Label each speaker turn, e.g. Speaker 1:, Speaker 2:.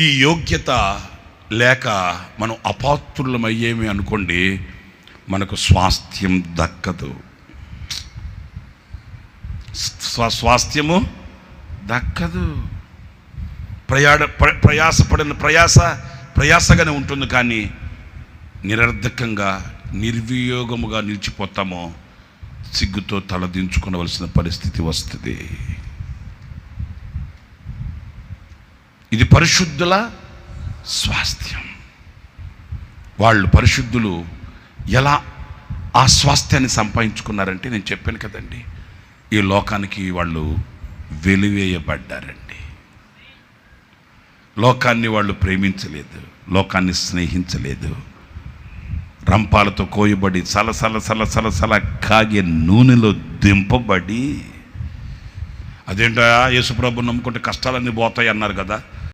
Speaker 1: ఈ యోగ్యత లేక మనం అపాత్రులమయ్యేమి అనుకోండి, మనకు స్వాస్థ్యం దక్కదు. స్వాస్థ్యము దక్కదు. ప్రయాసగానే ఉంటుంది, కానీ నిరర్ధకంగా నిర్వియోగముగా నిలిచిపోతామో సిగ్గుతో తలదించుకోవలసిన పరిస్థితి వస్తుంది. ఇది పరిశుద్ధుల స్వాస్థ్యం. వాళ్ళు పరిశుద్ధులు ఎలా ఆ స్వాస్థ్యాన్ని సంపాదించుకున్నారంటే, నేను చెప్పాను కదండి, ఈ లోకానికి వాళ్ళు వెలివేయబడ్డారండి. లోకాన్ని వాళ్ళు ప్రేమించలేదు, లోకాన్ని స్నేహించలేదు. రంపాలతో కోయబడి సలసల కాగే నూనెలో దింపబడి, అదేంటా యేసుప్రభుని నమ్ముకుంటే కష్టాలన్నీ పోతాయి అన్నారు కదా,